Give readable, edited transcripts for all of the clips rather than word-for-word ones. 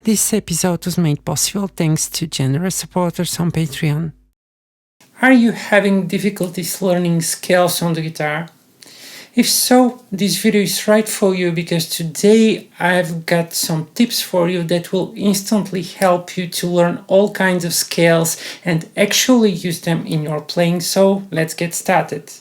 This episode was made possible thanks to generous supporters on Patreon. Are you having difficulties learning scales on the guitar? If so, this video is right for you because today I've got some tips for you that will instantly help you to learn all kinds of scales and actually use them in your playing, so let's get started.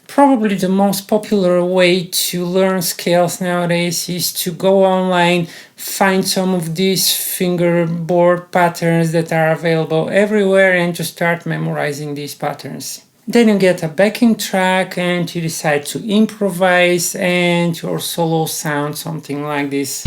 Probably the most popular way to learn scales nowadays is to go online, find some of these fingerboard patterns that are available everywhere and to start memorizing these patterns. Then you get a backing track and you decide to improvise and your solo sounds something like this.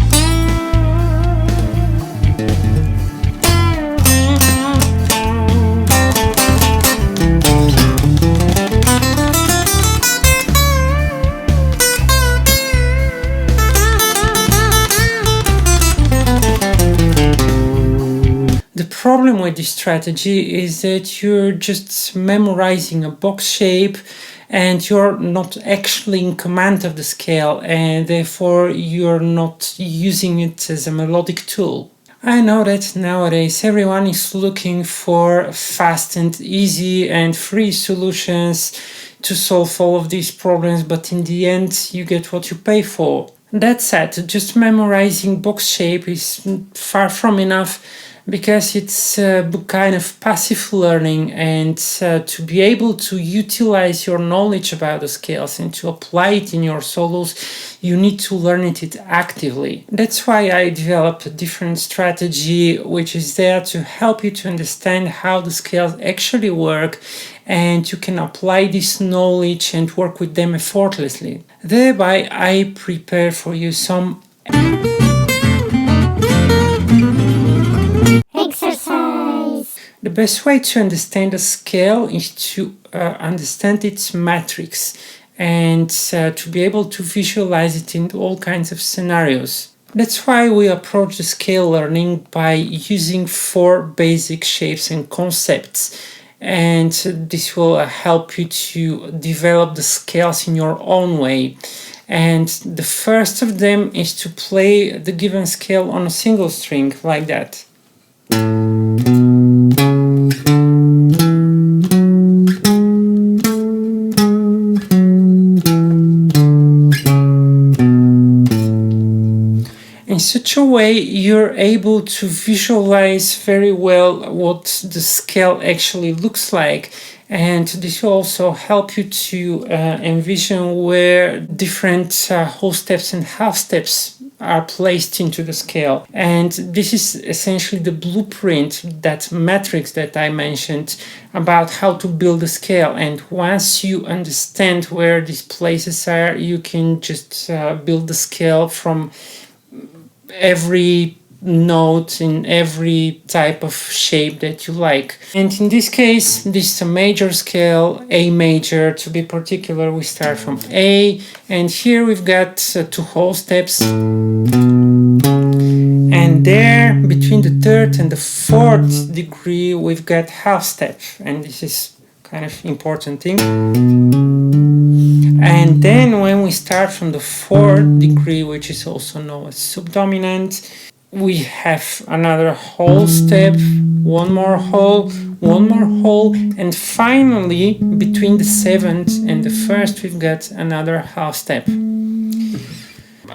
The problem with this strategy is that you're just memorizing a box shape and you're not actually in command of the scale, and therefore you're not using it as a melodic tool. I know that nowadays everyone is looking for fast and easy and free solutions to solve all of these problems, but in the end you get what you pay for. That said, just memorizing box shape is far from enough because it's kind of passive learning, and to be able to utilize your knowledge about the scales and to apply it in your solos, you need to learn it actively. That's why I developed a different strategy which is there to help you to understand how the scales actually work, and you can apply this knowledge and work with them effortlessly. Thereby I prepare for you some exercise. The best way to understand a scale is to understand its matrix and to be able to visualize it in all kinds of scenarios. That's why we approach the scale learning by using 4 basic shapes and concepts, and this will help you to develop the scales in your own way. And the first of them is to play the given scale on a single string like that. In such a way, you're able to visualize very well what the scale actually looks like, and this will also help you to envision where different whole steps and half steps are placed into the scale. And this is essentially the blueprint, that matrix that I mentioned about how to build a scale. And once you understand where these places are, you can just build the scale from every note in every type of shape that you like. And in this case, this is a major scale, A major to be particular. We start from A, and here we've got 2 whole steps, and there between the 3rd and the 4th degree we've got half step, and this is kind of important thing. And then when we start from the 4th degree, which is also known as subdominant, we have another whole step, one more whole, and finally between the 7th and the 1st we've got another half step.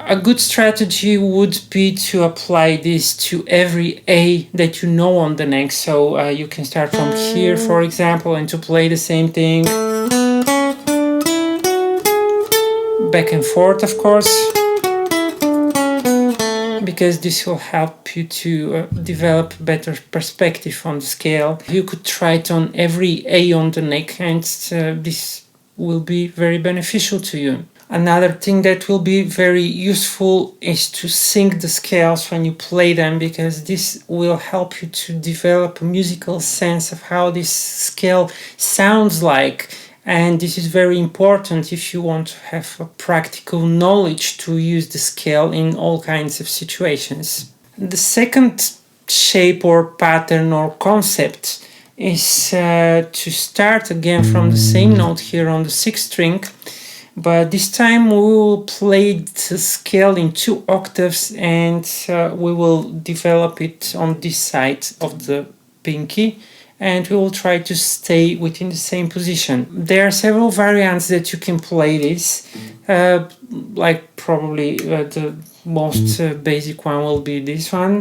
A good strategy would be to apply this to every A that you know on the neck. So you can start from here, for example, and to play the same thing. Back and forth, of course, because this will help you to develop better perspective on the scale. You could try it on every A on the neck, and this will be very beneficial to you. Another thing that will be very useful is to sync the scales when you play them, because this will help you to develop a musical sense of how this scale sounds like. And this is very important if you want to have a practical knowledge to use the scale in all kinds of situations. The second shape or pattern or concept is to start again from the same note here on the 6th string, but this time we will play the scale in 2 octaves, and we will develop it on this side of the pinky, and we will try to stay within the same position. There are several variants that you can play this, like probably the most basic one will be this one.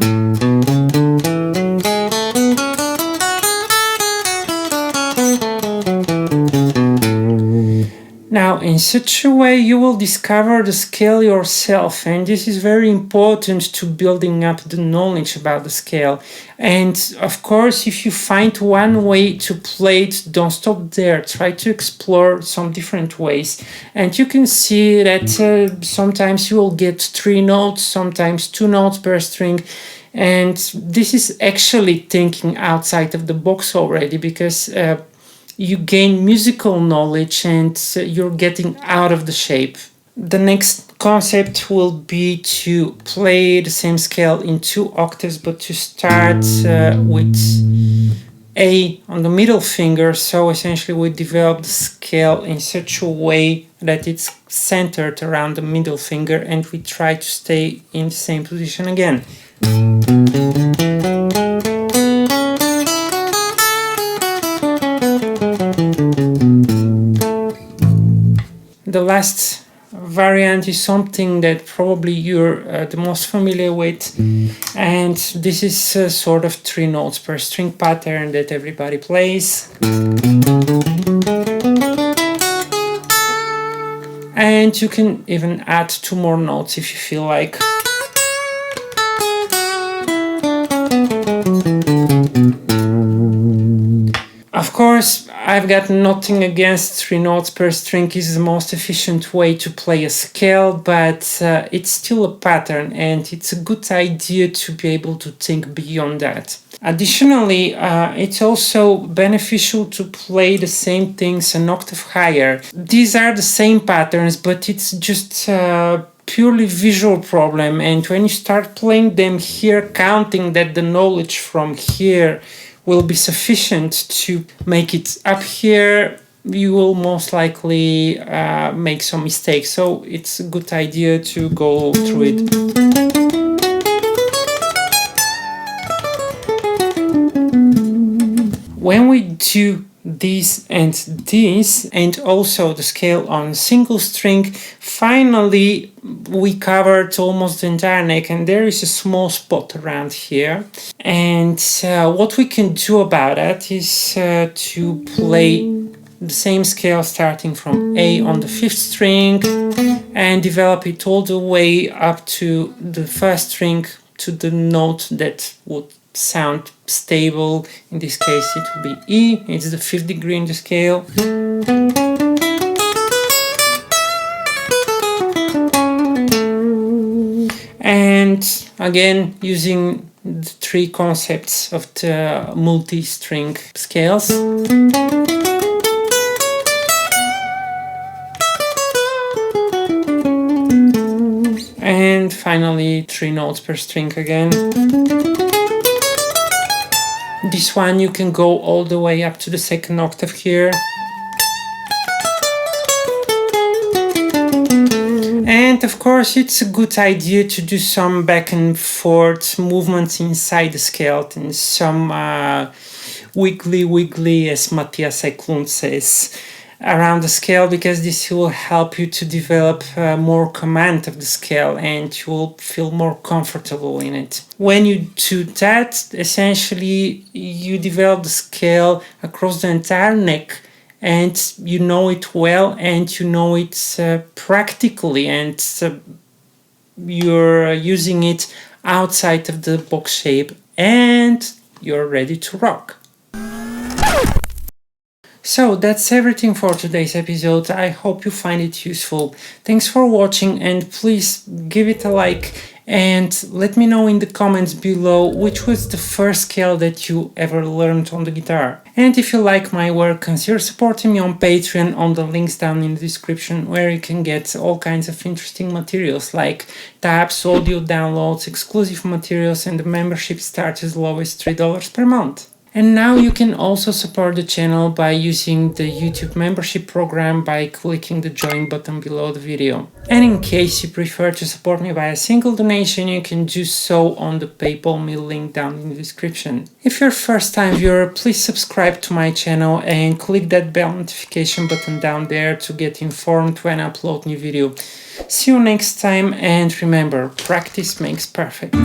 Now, in such a way, you will discover the scale yourself, and this is very important to building up the knowledge about the scale. And of course, if you find one way to play it, don't stop there. Try to explore some different ways. And you can see that sometimes you will get 3 notes, sometimes 2 notes per string. And this is actually thinking outside of the box already, because you gain musical knowledge and you're getting out of the shape. The next concept will be to play the same scale in 2 octaves, but to start with A on the middle finger. So essentially we develop the scale in such a way that it's centered around the middle finger, and we try to stay in the same position again. The last variant is something that probably you're the most familiar with, and this is sort of 3 notes per string pattern that everybody plays. And you can even add 2 more notes if you feel like. Of course, I've got nothing against 3 notes per string is the most efficient way to play a scale, but it's still a pattern, and it's a good idea to be able to think beyond that. Additionally, it's also beneficial to play the same things an octave higher. These are the same patterns, but it's just purely visual problem, and when you start playing them here, counting that the knowledge from here will be sufficient to make it up here, you will most likely make some mistakes. So it's a good idea to go through it. When we do this and also the scale on single string, finally we covered almost the entire neck, and there is a small spot around here. And what we can do about that is to play the same scale starting from A on the 5th string and develop it all the way up to the 1st string, to the note that would sound stable. In this case it will be E. It's the 5th degree in the scale. And again, using the 3 concepts of the multi-string scales. And finally 3 notes per string again. This one you can go all the way up to the 2nd octave here. And of course it's a good idea to do some back and forth movements inside the scale, and some wiggly, as Matthias Eklund says, around the scale, because this will help you to develop more command of the scale, and you will feel more comfortable in it. When you do that, essentially you develop the scale across the entire neck, and you know it well, and you know it practically, and you're using it outside of the box shape, and you're ready to rock. So that's everything for today's episode. I hope you find it useful. Thanks for watching, and please give it a like and let me know in the comments below which was the first scale that you ever learned on the guitar. And if you like my work, consider supporting me on Patreon on the links down in the description, where you can get all kinds of interesting materials like tabs, audio downloads, exclusive materials, and the membership starts as low as $3 per month. And now you can also support the channel by using the YouTube membership program by clicking the join button below the video. And in case you prefer to support me by a single donation, you can do so on the PayPal me link down in the description. If you're a first time viewer, please subscribe to my channel and click that bell notification button down there to get informed when I upload new video. See you next time, and remember, practice makes perfect.